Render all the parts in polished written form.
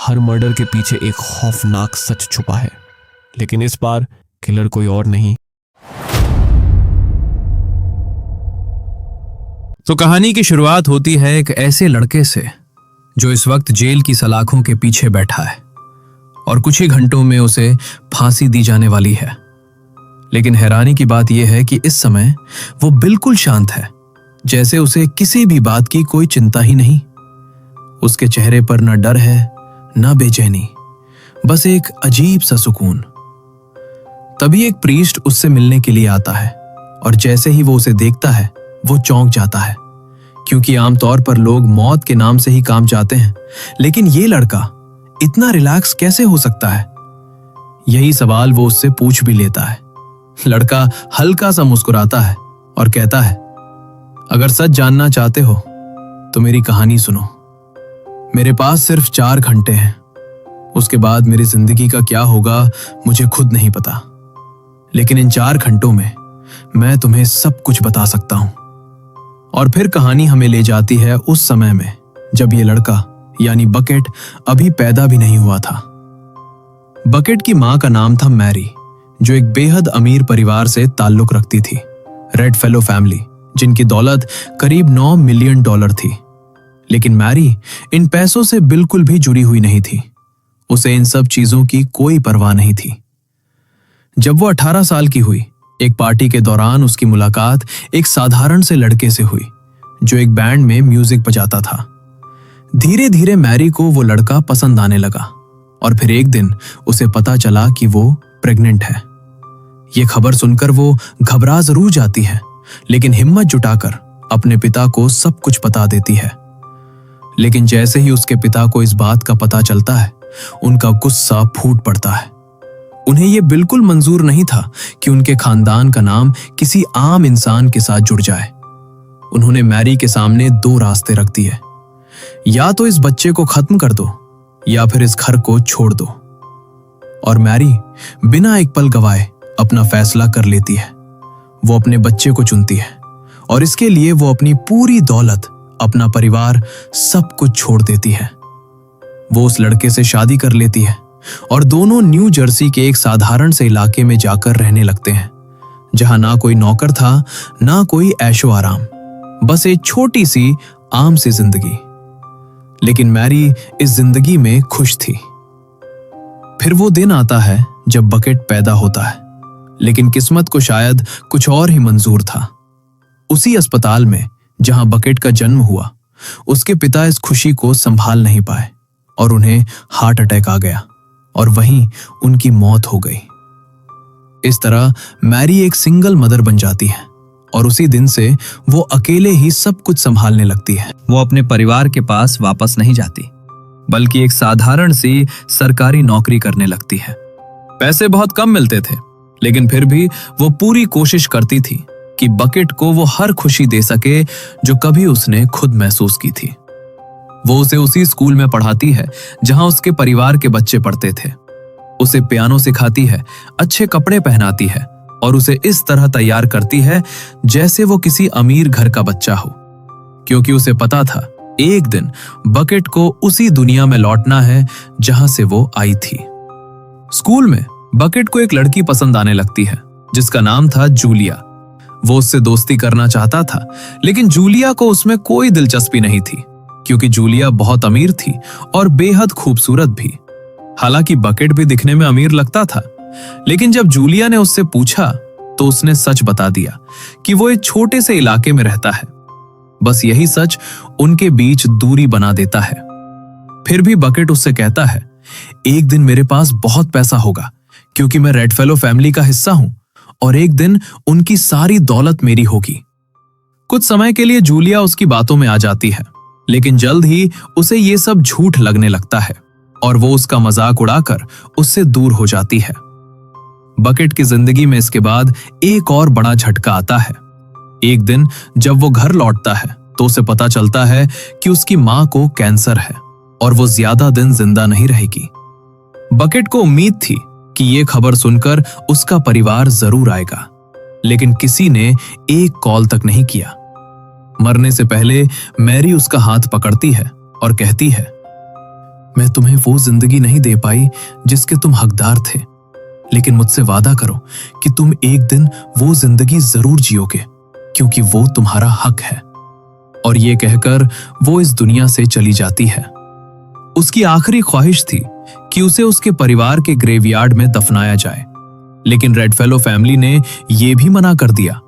हर murder के पीछे एक खौफनाक सच छुपा है, लेकिन इस बार किलर कोई और नहीं। तो कहानी की शुरुआत होती है एक ऐसे लड़के से जो इस वक्त जेल की सलाखों के पीछे बैठा है और कुछ ही घंटों में उसे फांसी दी जाने वाली है। लेकिन हैरानी की बात यह है कि इस समय वो बिल्कुल शांत है, जैसे उसे किसी भी बात की कोई चिंता ही नहीं। उसके चेहरे पर न डर है न बेचैनी, बस एक अजीब सा सुकून। तभी एक प्रीस्ट उससे मिलने के लिए आता है और जैसे ही वो उसे देखता है वो चौंक जाता है, क्योंकि आमतौर पर लोग मौत के नाम से ही काम चाहते हैं, लेकिन ये लड़का इतना रिलैक्स कैसे हो सकता है? यही सवाल वो उससे पूछ भी लेता है। लड़का हल्का सा मुस्कुराता है और कहता है, अगर सच जानना चाहते हो तो मेरी कहानी सुनो। मेरे पास सिर्फ 4 घंटे हैं, उसके बाद मेरी जिंदगी का क्या होगा मुझे खुद नहीं पता, लेकिन इन 4 घंटों में मैं तुम्हें सब कुछ बता सकता हूं। और फिर कहानी हमें ले जाती है उस समय में जब ये लड़का यानी बकेट अभी पैदा भी नहीं हुआ था। बकेट की मां का नाम था मैरी, जो एक बेहद अमीर परिवार से ताल्लुक रखती थी, रेडफेलो फैमिली, जिनकी दौलत करीब $9 मिलियन थी। लेकिन मैरी इन पैसों से बिल्कुल भी जुड़ी हुई नहीं थी। उसे इन सब चीजों की कोई परवाह नहीं थी। जब वो 18 साल की हुई, एक पार्टी के दौरान उसकी मुलाकात एक साधारण से लड़के से हुई जो एक बैंड में म्यूजिक बजाता था। धीरे धीरे मैरी को वो लड़का पसंद आने लगा और फिर एक दिन उसे पता चला कि वो प्रेग्नेंट है। ये खबर सुनकर वो घबरा जरूर जाती है, लेकिन हिम्मत जुटाकर अपने पिता को सब कुछ बता देती है। लेकिन जैसे ही उसके पिता को इस बात का पता चलता है, उनका गुस्सा फूट पड़ता है। उन्हें यह बिल्कुल मंजूर नहीं था कि उनके खानदान का नाम किसी आम इंसान के साथ जुड़ जाए। उन्होंने मैरी के सामने 2 रास्ते रख दिए, या तो इस बच्चे को खत्म कर दो या फिर इस घर को छोड़ दो। और मैरी बिना एक पल गवाए अपना फैसला कर लेती है। वो अपने बच्चे को चुनती है और इसके लिए वो अपनी पूरी दौलत, अपना परिवार, सब कुछ छोड़ देती है। वो उस लड़के से शादी कर लेती है और दोनों न्यू जर्सी के एक साधारण से इलाके में जाकर रहने लगते हैं, जहां ना कोई नौकर था ना कोई ऐशो आराम, बस एक छोटी सी आम सी जिंदगी। लेकिन मैरी इस जिंदगी में खुश थी। फिर वो दिन आता है जब बकेट पैदा होता है, लेकिन किस्मत को शायद कुछ और ही मंजूर था। उसी अस्पताल में जहां बकेट का जन्म हुआ, उसके पिता इस खुशी को संभाल नहीं पाए और उन्हें हार्ट अटैक आ गया और वहीं उनकी मौत हो गई। इस तरह मैरी एक सिंगल मदर बन जाती है और उसी दिन से वो अकेले ही सब कुछ संभालने लगती है। वो अपने परिवार के पास वापस नहीं जाती, बल्कि एक साधारण सी सरकारी नौकरी करने लगती है। पैसे बहुत कम मिलते थे, लेकिन फिर भी वो पूरी कोशिश करती थी कि बकेट को वो हर खुशी दे सके जो कभी उसने खुद महसूस की थी। वो उसे उसी स्कूल में पढ़ाती है जहां उसके परिवार के बच्चे पढ़ते थे। उसे पियानो सिखाती है, अच्छे कपड़े पहनाती है और उसे इस तरह तैयार करती है जैसे वो किसी अमीर घर का बच्चा हो, क्योंकि उसे पता था एक दिन बकेट को उसी दुनिया में लौटना है जहां से वो आई थी। स्कूल में बकेट को एक लड़की पसंद आने लगती है जिसका नाम था जूलिया। वो उससे दोस्ती करना चाहता था, लेकिन जूलिया को उसमें कोई दिलचस्पी नहीं थी, क्योंकि जूलिया बहुत अमीर थी और बेहद खूबसूरत भी। हालांकि बकेट भी दिखने में अमीर लगता था, लेकिन जब जूलिया ने उससे पूछा तो उसने सच बता दिया कि वो एक छोटे से इलाके में रहता है। बस यही सच उनके बीच दूरी बना देता है। फिर भी बकेट उससे कहता है, एक दिन मेरे पास बहुत पैसा होगा, क्योंकि मैं रेडफेलो फैमिली का हिस्सा हूं और एक दिन उनकी सारी दौलत मेरी होगी। कुछ समय के लिए जूलिया उसकी बातों में आ जाती है, लेकिन जल्द ही उसे ये सब झूठ लगने लगता है और वो उसका मजाक उड़ाकर उससे दूर हो जाती है। बकेट की जिंदगी में इसके बाद एक और बड़ा झटका आता है। एक दिन जब वो घर लौटता है तो उसे पता चलता है कि उसकी मां को कैंसर है और वो ज्यादा दिन जिंदा नहीं रहेगी। बकेट को उम्मीद थी कि ये खबर सुनकर उसका परिवार जरूर आएगा, लेकिन किसी ने एक कॉल तक नहीं किया। मरने से पहले मैरी उसका हाथ पकड़ती है और कहती है, मैं तुम्हें वो जिंदगी नहीं दे पाई जिसके तुम हकदार थे, लेकिन मुझसे वादा करो कि तुम एक दिन वो जिंदगी जरूर जियोगे, क्योंकि वो तुम्हारा हक है। और ये कहकर वो इस दुनिया से चली जाती है। उसकी आखिरी ख्वाहिश थी कि उसे उसके परिवार के ग्रेवयार्ड में दफनाया जाए, लेकिन रेडफेलो फैमिली ने यह भी मना कर दिया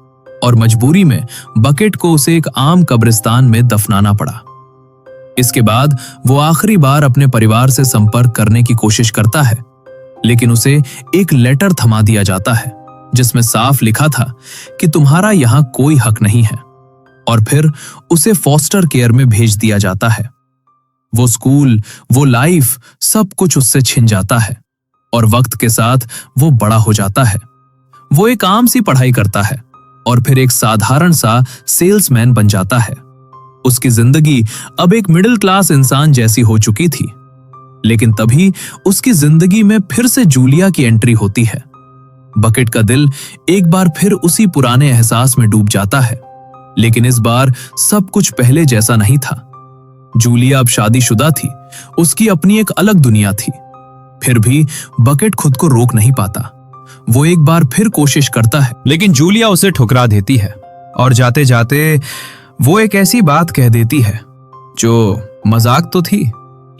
और मजबूरी में बकेट को उसे एक आम कब्रिस्तान में दफनाना पड़ा। इसके बाद वो आखिरी बार अपने परिवार से संपर्क करने की कोशिश करता है, लेकिन उसे एक लेटर थमा दिया जाता है जिसमें साफ लिखा था कि तुम्हारा यहां कोई हक नहीं है, और फिर उसे फॉस्टर केयर में भेज दिया जाता है। वो स्कूल, वो लाइफ, सब कुछ उससे छिन जाता है और वक्त के साथ वो बड़ा हो जाता है। वो एक आम सी पढ़ाई करता है और फिर एक साधारण सा सेल्समैन बन जाता है। उसकी जिंदगी अब एक मिडिल क्लास इंसान जैसी हो चुकी थी, लेकिन तभी उसकी जिंदगी में फिर से जूलिया की एंट्री होती है। बकेट का दिल एक बार फिर उसी पुराने एहसास में डूब जाता है, लेकिन इस बार सब कुछ पहले जैसा नहीं था। जूलिया अब शादीशुदा थी, उसकी अपनी एक अलग दुनिया थी। फिर भी बकेट खुद को रोक नहीं पाता। वो एक बार फिर कोशिश करता है, लेकिन जूलिया उसे ठुकरा देती है और जाते जाते वो एक ऐसी बात कह देती है जो मजाक तो थी,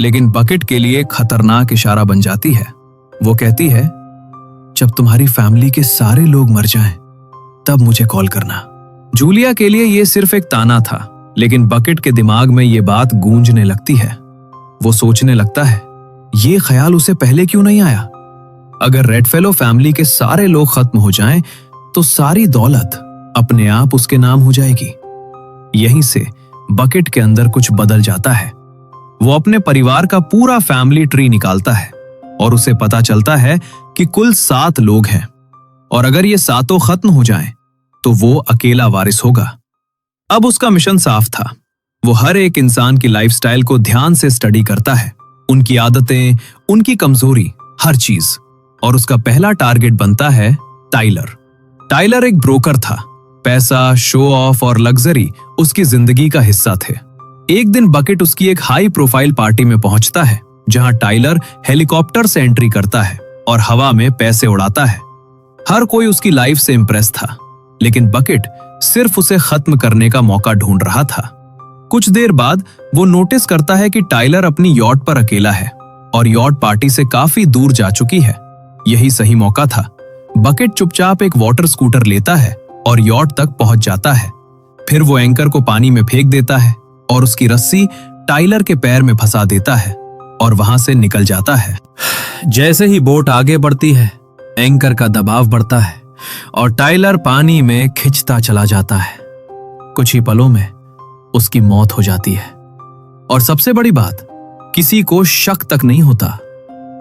लेकिन बकेट के लिए खतरनाक इशारा बन जाती है। वो कहती है, जब तुम्हारी फैमिली के सारे लोग मर जाएं, तब मुझे कॉल करना। जूलिया के लिए यह सिर्फ एक ताना था, लेकिन बकेट के दिमाग में यह बात गूंजने लगती है। वो सोचने लगता है, ये ख्याल उसे पहले क्यों नहीं आया? अगर रेडफेलो फैमिली के सारे लोग खत्म हो जाएं, तो सारी दौलत अपने आप उसके नाम हो जाएगी। यहीं से बकेट के अंदर कुछ बदल जाता है। वो अपने परिवार का पूरा फैमिली ट्री निकालता है और उसे पता चलता है कि कुल 7 लोग हैं, और अगर ये 7 खत्म हो जाएं, तो वो अकेला वारिस होगा। अब उसका मिशन साफ था। वो हर एक इंसान की लाइफस्टाइल को ध्यान से स्टडी करता है, उनकी आदतें, उनकी कमजोरी, हर चीज। और उसका पहला टारगेट बनता है टाइलर। टाइलर एक ब्रोकर था। पैसा, शो ऑफ और लग्जरी उसकी जिंदगी का हिस्सा थे। एक दिन बकेट उसकी एक हाई प्रोफाइल पार्टी में पहुंचता है, जहां टाइलर हेलीकॉप्टर से एंट्री करता है और हवा में पैसे उड़ाता है। हर कोई उसकी लाइफ से इंप्रेस था, लेकिन बकेट सिर्फ उसे खत्म करने का मौका ढूंढ रहा था। कुछ देर बाद वो नोटिस करता है कि टाइलर अपनी यॉट पर अकेला है और यॉट पार्टी से काफी दूर जा चुकी है। यही सही मौका था। बकेट चुपचाप एक वाटर स्कूटर लेता है और यॉट तक पहुंच जाता है। फिर वो एंकर को पानी में फेंक देता है और उसकी रस्सी टाइलर के पैर में फंसा देता है और वहां से निकल जाता है। जैसे ही बोट आगे बढ़ती है, एंकर का दबाव बढ़ता है और टाइलर पानी में खिंचता चला जाता है। कुछ ही पलों में उसकी मौत हो जाती है। और सबसे बड़ी बात, किसी को शक तक नहीं होता।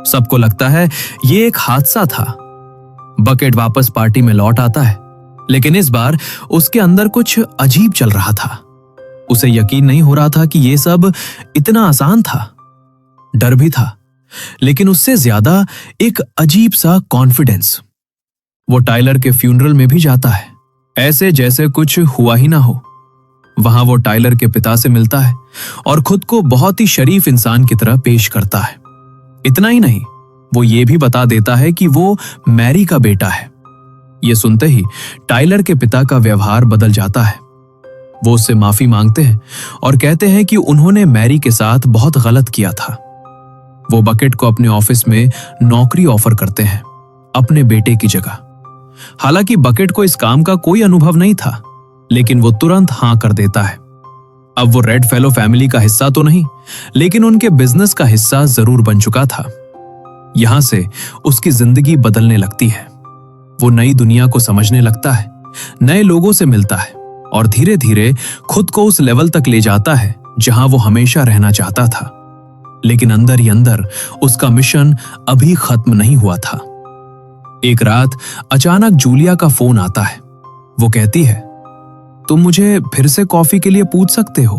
सबको लगता है ये एक हादसा था। बकेट वापस पार्टी में लौट आता है, लेकिन इस बार उसके अंदर कुछ अजीब चल रहा था। उसे यकीन नहीं हो रहा था कि ये सब इतना आसान था। डर भी था, लेकिन उससे ज्यादा एक अजीब सा कॉन्फिडेंस। वो टाइलर के फ्यूनरल में भी जाता है, ऐसे जैसे कुछ हुआ ही ना हो। वहां वो टाइलर के पिता से मिलता है और खुद को बहुत ही शरीफ इंसान की तरह पेश करता है। इतना ही नहीं, वो ये भी बता देता है कि वो मैरी का बेटा है। ये सुनते ही टाइलर के पिता का व्यवहार बदल जाता है। वो उससे माफी मांगते हैं और कहते हैं कि उन्होंने मैरी के साथ बहुत गलत किया था। वो बकेट को अपने ऑफिस में नौकरी ऑफर करते हैं, अपने बेटे की जगह। हालांकि बकेट को इस काम का कोई अनुभव नहीं था, लेकिन वो तुरंत हां कर देता है। अब वो रेडफेलो फैमिली का हिस्सा तो नहीं, लेकिन उनके बिजनेस का हिस्सा जरूर बन चुका था। यहां से उसकी जिंदगी बदलने लगती है। वो नई दुनिया को समझने लगता है, नए लोगों से मिलता है और धीरे धीरे खुद को उस लेवल तक ले जाता है जहां वो हमेशा रहना चाहता था। लेकिन अंदर ही अंदर उसका मिशन अभी खत्म नहीं हुआ था। एक रात अचानक जूलिया का फोन आता है। वो कहती है, तुम मुझे फिर से कॉफी के लिए पूछ सकते हो?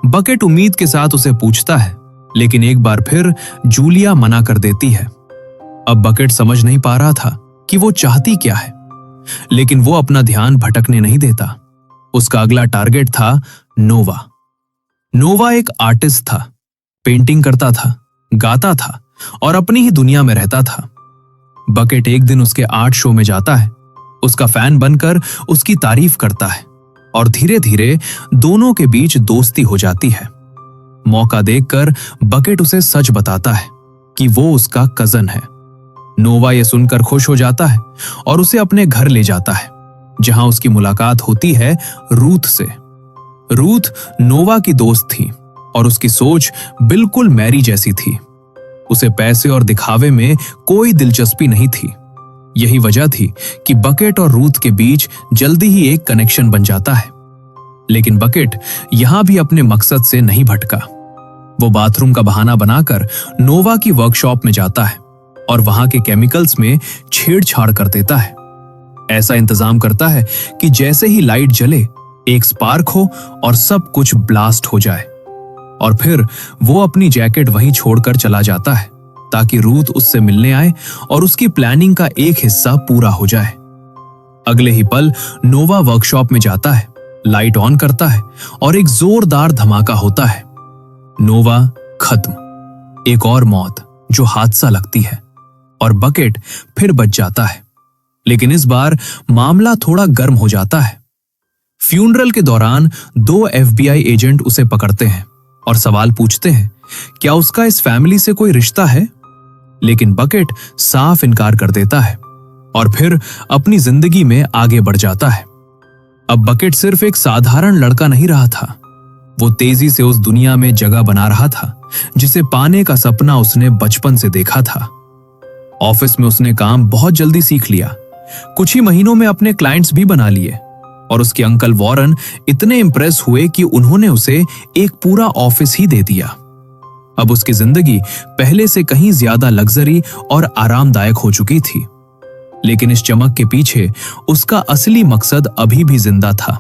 बकेट उम्मीद के साथ उसे पूछता है, लेकिन एक बार फिर जूलिया मना कर देती है। अब बकेट समझ नहीं पा रहा था कि वो चाहती क्या है, लेकिन वो अपना ध्यान भटकने नहीं देता। उसका अगला टारगेट था नोवा। नोवा एक आर्टिस्ट था, पेंटिंग करता था, गाता था और अपनी ही दुनिया में रहता था। बकेट एक दिन उसके आर्ट शो में जाता है, उसका फैन बनकर उसकी तारीफ करता है और धीरे धीरे दोनों के बीच दोस्ती हो जाती है। मौका देखकर बकेट उसे सच बताता है कि वो उसका कजन है। नोवा ये सुनकर खुश हो जाता है और उसे अपने घर ले जाता है, जहां उसकी मुलाकात होती है रूथ से। रूथ नोवा की दोस्त थी और उसकी सोच बिल्कुल मैरी जैसी थी। उसे पैसे और दिखावे में कोई दिलचस्पी नहीं थी। यही वजह थी कि बकेट और रूथ के बीच जल्दी ही एक कनेक्शन बन जाता है। लेकिन बकेट यहां भी अपने मकसद से नहीं भटका। वो बाथरूम का बहाना बनाकर नोवा की वर्कशॉप में जाता है और वहां के केमिकल्स में छेड़छाड़ कर देता है। ऐसा इंतजाम करता है कि जैसे ही लाइट जले एक स्पार्क हो और सब कुछ ब्लास्ट हो जाए, और फिर वो अपनी जैकेट वहीं छोड़कर चला जाता है ताकि रूथ उससे मिलने आए और उसकी प्लानिंग का एक हिस्सा पूरा हो जाए। अगले ही पल नोवा वर्कशॉप में जाता है, लाइट ऑन करता है और एक जोरदार धमाका होता है। नोवा खत्म। एक और मौत जो हादसा लगती है और बकेट फिर बच जाता है। लेकिन इस बार मामला थोड़ा गर्म हो जाता है। फ्यूनरल के दौरान 2 FBI एजेंट उसे पकड़ते हैं और सवाल पूछते हैं क्या उसका इस फैमिली से कोई रिश्ता है। लेकिन बकेट साफ इनकार कर देता है और फिर अपनी जिंदगी में आगे बढ़ जाता है। अब बकेट सिर्फ एक साधारण लड़का नहीं रहा था, वो तेजी से उस दुनिया में जगह बना रहा था जिसे पाने का सपना उसने बचपन से देखा था। ऑफिस में उसने काम बहुत जल्दी सीख लिया, कुछ ही महीनों में अपने क्लाइंट्स भी बना लिए और उसके अंकल वॉरेन इतने इंप्रेस हुए कि उन्होंने उसे एक पूरा ऑफिस ही दे दिया। अब उसकी जिंदगी पहले से कहीं ज्यादा लग्जरी और आरामदायक हो चुकी थी। लेकिन इस चमक के पीछे उसका असली मकसद अभी भी जिंदा था।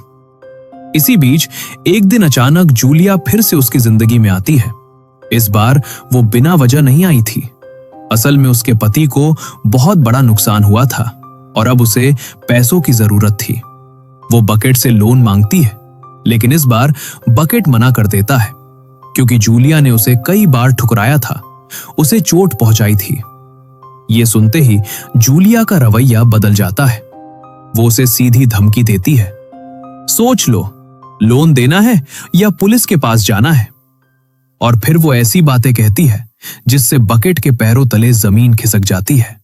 इसी बीच एक दिन अचानक जूलिया फिर से उसकी जिंदगी में आती है। इस बार वो बिना वजह नहीं आई थी। असल में उसके पति को बहुत बड़ा नुकसान हुआ था और अब उसे पैसों की जरूरत थी। वो बकेट से लोन मांगती है, लेकिन इस बार बकेट मना कर देता है क्योंकि जूलिया ने उसे कई बार ठुकराया था, उसे चोट पहुंचाई थी। ये सुनते ही जूलिया का रवैया बदल जाता है। वो उसे सीधी धमकी देती है, सोच लो, लोन देना है या पुलिस के पास जाना है। और फिर वो ऐसी बातें कहती है जिससे बकेट के पैरों तले जमीन खिसक जाती है।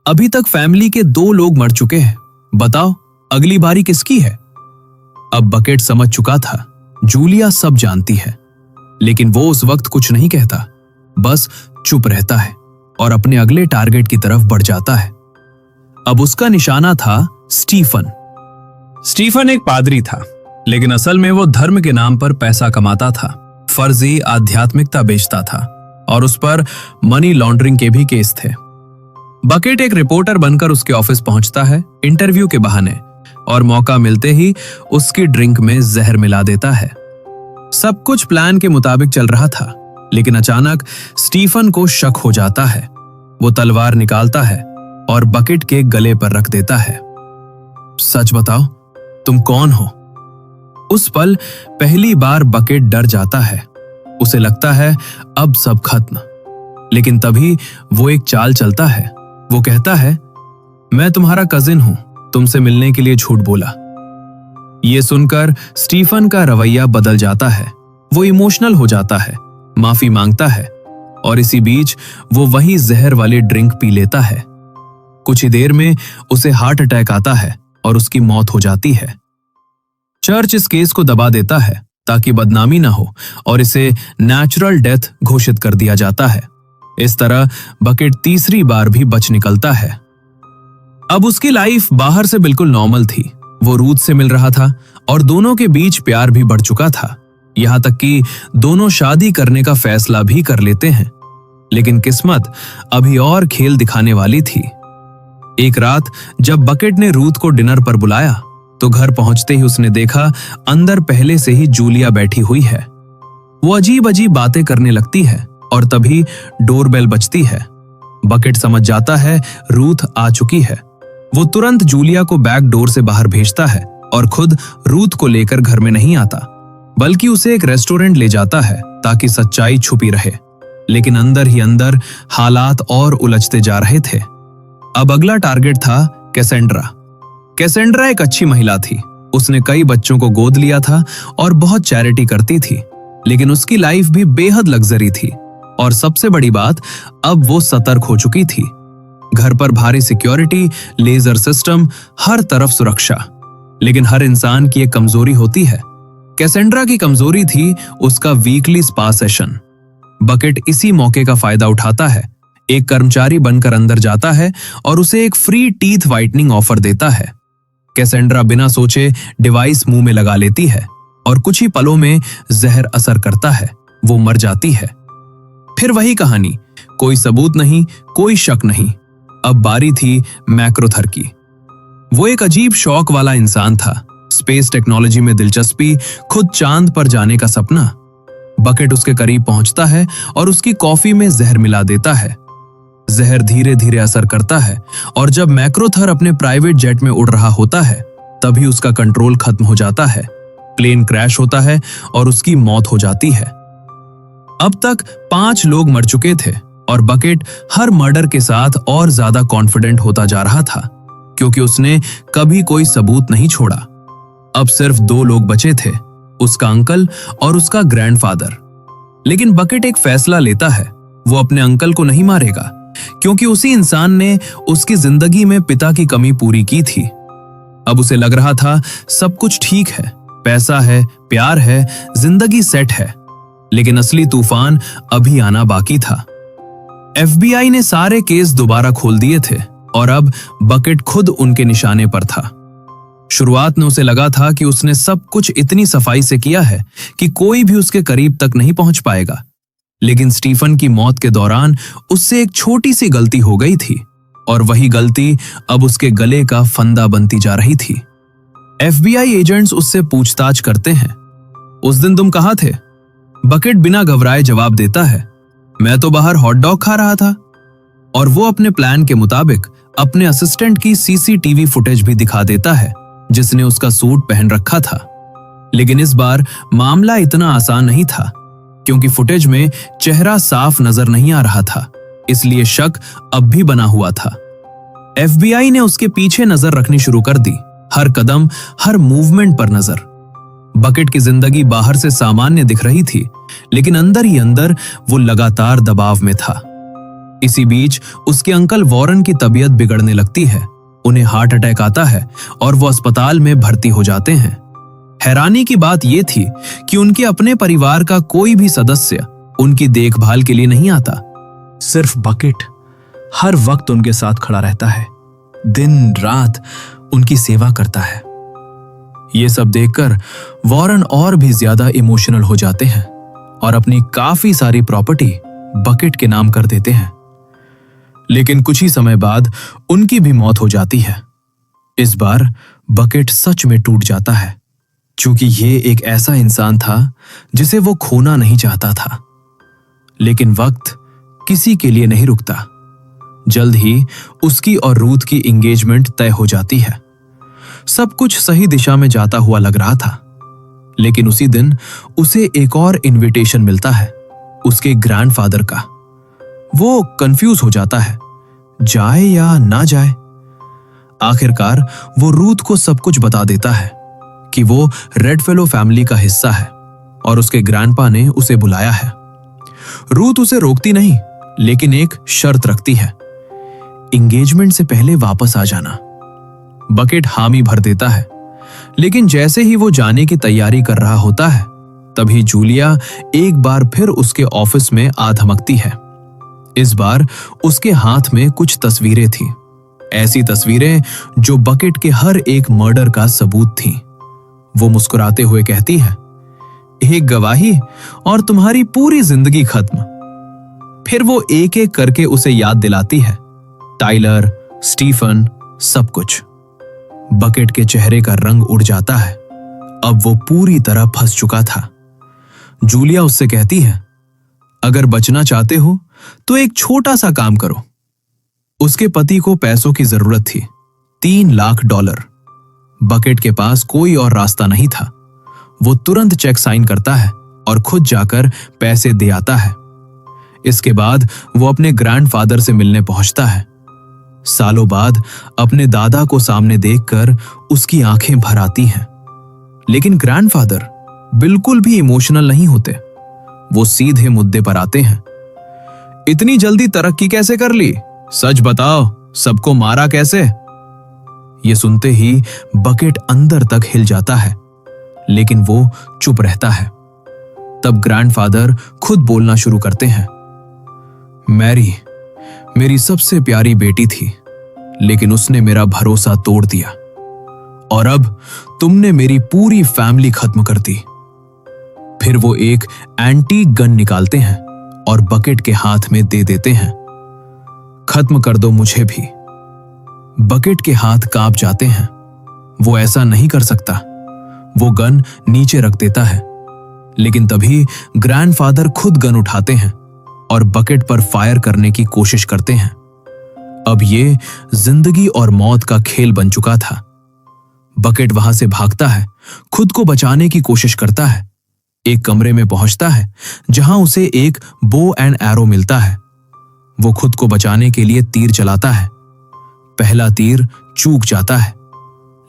अभी तक फैमिली के 2 लोग मर चुके हैं, बताओ अगली बारी किसकी है। अब बकेट समझ चुका था जूलिया सब जानती है, लेकिन वो उस वक्त कुछ नहीं कहता, बस चुप रहता है और अपने अगले टारगेट की तरफ बढ़ जाता है। अब उसका निशाना था स्टीफन। स्टीफन एक पादरी था, लेकिन असल में वो धर्म के नाम पर पैसा कमाता था, फर्जी आध्यात्मिकता बेचता था और उस पर मनी लॉन्ड्रिंग के भी केस थे। बकेट एक रिपोर्टर बनकर उसके ऑफिस पहुंचता है इंटरव्यू के बहाने और मौका मिलते ही उसकी ड्रिंक में जहर मिला देता है। सब कुछ प्लान के मुताबिक चल रहा था, लेकिन अचानक स्टीफन को शक हो जाता है। वो तलवार निकालता है और बकेट के गले पर रख देता है। सच बताओ, तुम कौन हो? उस पल पहली बार बकेट डर जाता है। उसे लगता है अब सब खत्म, लेकिन तभी वो एक चाल चलता है। वो कहता है, मैं तुम्हारा कजिन हूं, तुमसे मिलने के लिए झूठ बोला। ये सुनकर स्टीफन का रवैया बदल जाता है। वो इमोशनल हो जाता है, माफी मांगता है और इसी बीच वो वही जहर वाली ड्रिंक पी लेता है। कुछ ही देर में उसे हार्ट अटैक आता है और उसकी मौत हो जाती है। चर्च इस केस को दबा देता है ताकि बदनामी ना हो और इसे नेचुरल डेथ घोषित कर दिया जाता है। इस तरह बकेट तीसरी बार भी बच निकलता है। अब उसकी लाइफ बाहर से बिल्कुल नॉर्मल थी। वो रूथ से मिल रहा था और दोनों के बीच प्यार भी बढ़ चुका था, यहां तक कि दोनों शादी करने का फैसला भी कर लेते हैं। लेकिन किस्मत अभी और खेल दिखाने वाली थी। एक रात जब बकेट ने रूथ को डिनर पर बुलाया तो घर पहुंचते ही उसने देखा अंदर पहले से ही जूलिया बैठी हुई है। वो अजीब अजीब बातें करने लगती है और तभी डोरबेल बजती है। बकेट समझ जाता है रूथ आ चुकी है। वो तुरंत जूलिया को बैक डोर से बाहर भेजता है और खुद रूथ को लेकर घर में नहीं आता, बल्कि उसे एक रेस्टोरेंट ले जाता है ताकि सच्चाई छुपी रहे। लेकिन अंदर ही अंदर हालात और उलझते जा रहे थे। अब अगला टारगेट था कैसेंड्रा। कैसेंड्रा एक अच्छी महिला थी। उसने कई बच्चों को गोद लिया था और बहुत चैरिटी करती थी, लेकिन उसकी लाइफ भी बेहद लग्जरी थी। और सबसे बड़ी बात, अब वो सतर्क हो चुकी थी। घर पर भारी सिक्योरिटी, लेजर सिस्टम, हर तरफ सुरक्षा। लेकिन हर इंसान की एक कमजोरी होती है। कैसेंड्रा की कमजोरी थी उसका वीकली स्पा सेशन। बकेट इसी मौके का फायदा उठाता है। एक कर्मचारी बनकर अंदर जाता है और उसे एक फ्री टीथ व्हाइटनिंग ऑफर देता है। कैसेंड्रा बिना सोचे डिवाइस मुंह में लगा लेती है और कुछ ही पलों में जहर असर करता है। वो मर जाती है। फिर वही कहानी, कोई सबूत नहीं, कोई शक नहीं। अब बारी थी मैक्रोथर की। वो एक अजीब शौक वाला इंसान था। स्पेस टेक्नोलॉजी में दिलचस्पी, खुद चांद पर जाने का सपना। बकेट उसके करीब पहुंचता है और उसकी कॉफी में जहर मिला देता है। जहर धीरे धीरे असर करता है और जब मैक्रोथर अपने प्राइवेट जेट में उड़ रहा होता है, तभी उसका कंट्रोल खत्म हो जाता है। प्लेन क्रैश होता है और उसकी मौत हो जाती है। अब तक 5 लोग मर चुके थे और बकेट हर मर्डर के साथ और ज्यादा कॉन्फिडेंट होता जा रहा था, क्योंकि उसने कभी कोई सबूत नहीं छोड़ा। अब सिर्फ 2 लोग बचे थे, उसका अंकल और उसका ग्रैंडफादर। लेकिन बकेट एक फैसला लेता है। वो अपने अंकल को नहीं मारेगा, क्योंकि उसी इंसान ने उसकी जिंदगी में पिता की कमी पूरी की थी। अब उसे लग रहा था सब कुछ ठीक है, पैसा है, प्यार है, जिंदगी सेट है। लेकिन असली तूफान अभी आना बाकी था। FBI ने सारे केस दोबारा खोल दिए थे और अब बकेट खुद उनके निशाने पर था। शुरुआत में उसे लगा था कि उसने सब कुछ इतनी सफाई से किया है कि कोई भी उसके करीब तक नहीं पहुंच पाएगा। लेकिन स्टीफन की मौत के दौरान उससे एक छोटी सी गलती हो गई थी और वही गलती अब उसके गले का फंदा बनती जा रही थी। FBI एजेंट्स उससे पूछताछ करते हैं, उस दिन तुम कहाँ थे? बकेट बिना घबराए जवाब देता है, मैं तो बाहर हॉट डॉग खा रहा था। और वो अपने प्लान के मुताबिक अपने असिस्टेंट की CCTV फुटेज भी दिखा देता है, जिसने उसका सूट पहन रखा था। लेकिन इस बार मामला इतना आसान नहीं था, क्योंकि फुटेज में चेहरा साफ नजर नहीं आ रहा था, इसलिए शक अब भी बना हुआ था। FBI ने उसके पीछे नजर रखनी शुरू कर दी, हर कदम, हर मूवमेंट पर नजर। बकेट की जिंदगी बाहर से सामान्य दिख रही थी, लेकिन अंदर ही अंदर वो लगातार दबाव में था। इसी बीच उसके अंकल वॉरेन की तबीयत बिगड़ने लगती है। उन्हें हार्ट अटैक आता है और वो अस्पताल में भर्ती हो जाते हैं। हैरानी की बात यह थी कि उनके अपने परिवार का कोई भी सदस्य उनकी देखभाल के लिए नहीं आता। सिर्फ बकेट हर वक्त उनके साथ खड़ा रहता है, दिन रात उनकी सेवा करता है। ये सब देखकर वॉरेन और भी ज्यादा इमोशनल हो जाते हैं और अपनी काफी सारी प्रॉपर्टी बकेट के नाम कर देते हैं। लेकिन कुछ ही समय बाद उनकी भी मौत हो जाती है। इस बार बकेट सच में टूट जाता है, क्योंकि ये एक ऐसा इंसान था जिसे वो खोना नहीं चाहता था। लेकिन वक्त किसी के लिए नहीं रुकता। जल्द ही उसकी और रूथ की एंगेजमेंट तय हो जाती है। सब कुछ सही दिशा में जाता हुआ लग रहा था, लेकिन उसी दिन उसे एक और इनविटेशन मिलता है, उसके ग्रैंडफादर का। वो कंफ्यूज हो जाता है, जाए या ना जाए। आखिरकार वो रूथ को सब कुछ बता देता है कि वो रेडफेलो फैमिली का हिस्सा है और उसके ग्रैंडपा ने उसे बुलाया है। रूथ उसे रोकती नहीं, लेकिन एक शर्त रखती है, एंगेजमेंट से पहले वापस आ जाना। बकेट हामी भर देता है, लेकिन जैसे ही वो जाने की तैयारी कर रहा होता है, तभी जूलिया एक बार फिर उसके ऑफिस में आ धमकती है। इस बार उसके हाथ में कुछ तस्वीरें थीं, ऐसी तस्वीरें जो बकेट के हर एक मर्डर का सबूत थीं। वो मुस्कुराते हुए कहती है, एक गवाही और तुम्हारी पूरी जिंदगी खत्म। फिर वो एक एक करके उसे याद दिलाती है, टाइलर, स्टीफन, सब कुछ। बकेट के चेहरे का रंग उड़ जाता है। अब वो पूरी तरह फंस चुका था। जूलिया उससे कहती है, अगर बचना चाहते हो तो एक छोटा सा काम करो। उसके पति को पैसों की जरूरत थी, $3 लाख। बकेट के पास कोई और रास्ता नहीं था। वो तुरंत चेक साइन करता है और खुद जाकर पैसे दे आता है। इसके बाद वो अपने ग्रैंडफादर से मिलने पहुंचता है। सालों बाद अपने दादा को सामने देखकर उसकी आंखें भर आती हैं। लेकिन ग्रैंडफादर बिल्कुल भी इमोशनल नहीं होते। वो सीधे मुद्दे पर आते हैं। इतनी जल्दी तरक्की कैसे कर ली? सच बताओ, सबको मारा कैसे? ये सुनते ही बकेट अंदर तक हिल जाता है, लेकिन वो चुप रहता है। तब ग्रैंडफादर खुद बोलना शुरू करते हैं। मैरी मेरी सबसे प्यारी बेटी थी, लेकिन उसने मेरा भरोसा तोड़ दिया और अब तुमने मेरी पूरी फैमिली खत्म कर दी। फिर वो एक एंटीक गन निकालते हैं और बकेट के हाथ में दे देते हैं। खत्म कर दो मुझे भी। बकेट के हाथ कांप जाते हैं। वो ऐसा नहीं कर सकता। वो गन नीचे रख देता है, लेकिन तभी ग्रैंडफादर खुद गन उठाते हैं और बकेट पर फायर करने की कोशिश करते हैं। अब ये जिंदगी और मौत का खेल बन चुका था। बकेट वहां से भागता है, खुद को बचाने की कोशिश करता है। एक कमरे में पहुंचता है जहां उसे एक बो एंड एरो मिलता है। वो खुद को बचाने के लिए तीर चलाता है। पहला तीर चूक जाता है,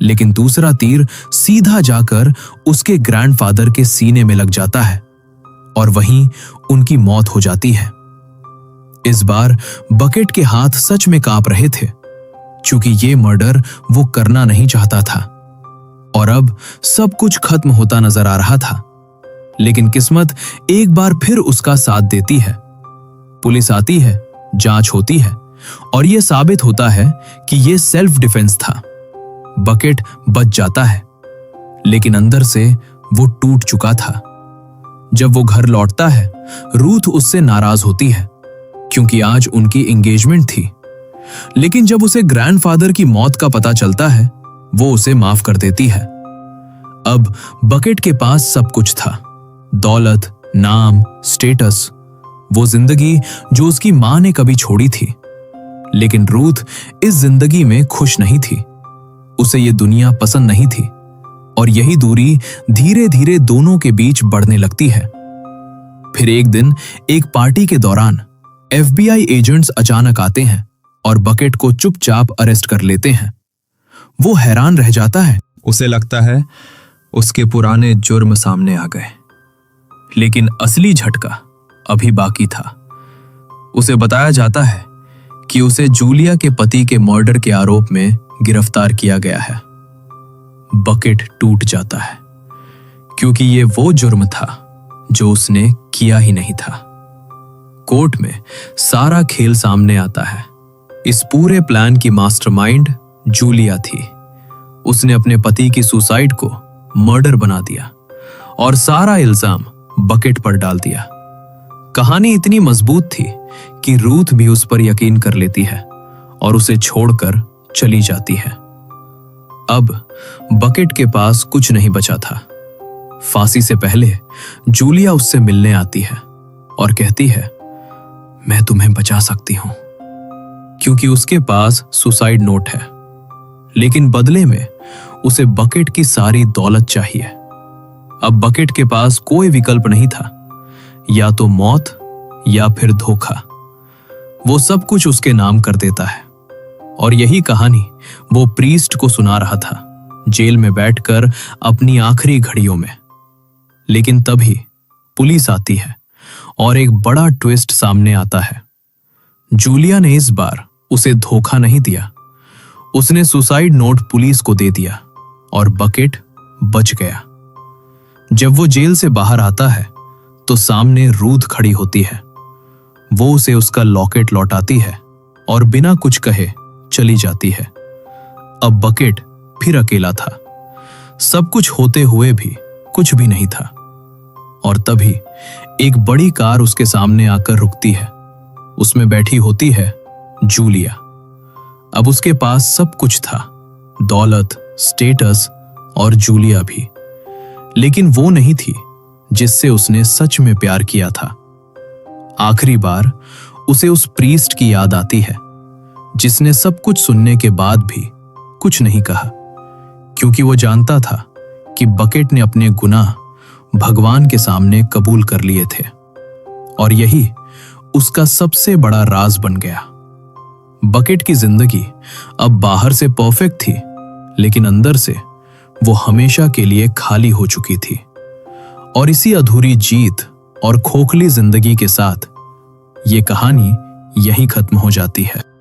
लेकिन दूसरा तीर सीधा जाकर उसके ग्रैंडफादर के सीने में लग जाता है और वहीं उनकी मौत हो जाती है। इस बार बकेट के हाथ सच में कांप रहे थे, क्योंकि ये मर्डर वो करना नहीं चाहता था और अब सब कुछ खत्म होता नजर आ रहा था। लेकिन किस्मत एक बार फिर उसका साथ देती है। पुलिस आती है, जांच होती है और यह साबित होता है कि यह सेल्फ डिफेंस था। बकेट बच जाता है, लेकिन अंदर से वो टूट चुका था। जब वो घर लौटता है, रूथ उससे नाराज होती है, क्योंकि आज उनकी एंगेजमेंट थी। लेकिन जब उसे ग्रैंडफादर की मौत का पता चलता है, वो उसे माफ कर देती है। अब बकेट के पास सब कुछ था, दौलत, नाम, स्टेटस, वो जिंदगी जो उसकी मां ने कभी छोड़ी थी। लेकिन रूथ इस जिंदगी में खुश नहीं थी। उसे ये दुनिया पसंद नहीं थी और यही दूरी धीरे धीरे दोनों के बीच बढ़ने लगती है। फिर एक दिन एक पार्टी के दौरान FBI एजेंट्स अचानक आते हैं और बकेट को चुपचाप अरेस्ट कर लेते हैं। वो हैरान रह जाता है। उसे लगता है उसके पुराने जुर्म सामने आ गए, लेकिन असली झटका अभी बाकी था। उसे बताया जाता है कि उसे जूलिया के पति के मर्डर के आरोप में गिरफ्तार किया गया है। बकेट टूट जाता है, क्योंकि ये वो जुर्म था जो उसने किया ही नहीं था। कोर्ट में सारा खेल सामने आता है। इस पूरे प्लान की मास्टरमाइंड जूलिया थी। उसने अपने पति की सुसाइड को मर्डर बना दिया और सारा इल्जाम बकेट पर डाल दिया। कहानी इतनी मजबूत थी कि रूथ भी उस पर यकीन कर लेती है और उसे छोड़कर चली जाती है। अब बकेट के पास कुछ नहीं बचा था। फांसी से पहले जूलिया उससे मिलने आती है और कहती है, मैं तुम्हें बचा सकती हूं, क्योंकि उसके पास सुसाइड नोट है। लेकिन बदले में उसे बकेट की सारी दौलत चाहिए। अब बकेट के पास कोई विकल्प नहीं था, या तो मौत या फिर धोखा। वो सब कुछ उसके नाम कर देता है और यही कहानी वो प्रीस्ट को सुना रहा था, जेल में बैठकर अपनी आखिरी घड़ियों में। लेकिन तभी पुलिस आती है और एक बड़ा ट्विस्ट सामने आता है। जूलिया ने इस बार उसे धोखा नहीं दिया। उसने सुसाइड नोट पुलिस को दे दिया और बकेट बच गया। जब वो जेल से बाहर आता है तो सामने रूथ खड़ी होती है। वो उसे उसका लॉकेट लौटाती है और बिना कुछ कहे चली जाती है। अब बकेट फिर अकेला था। सब कुछ होते हुए भी कुछ भी नहीं था। और तभी एक बड़ी कार उसके सामने आकर रुकती है। उसमें बैठी होती है जूलिया। अब उसके पास सब कुछ था, दौलत, स्टेटस और जूलिया भी। लेकिन वो नहीं थी जिससे उसने सच में प्यार किया था। आखिरी बार उसे उस प्रीस्ट की याद आती है, जिसने सब कुछ सुनने के बाद भी कुछ नहीं कहा, क्योंकि वो जानता था कि बकेट ने अपने गुनाह भगवान के सामने कबूल कर लिए थे और यही उसका सबसे बड़ा राज बन गया। बकेट की जिंदगी अब बाहर से परफेक्ट थी, लेकिन अंदर से वो हमेशा के लिए खाली हो चुकी थी। और इसी अधूरी जीत और खोखली जिंदगी के साथ ये कहानी यहीं खत्म हो जाती है।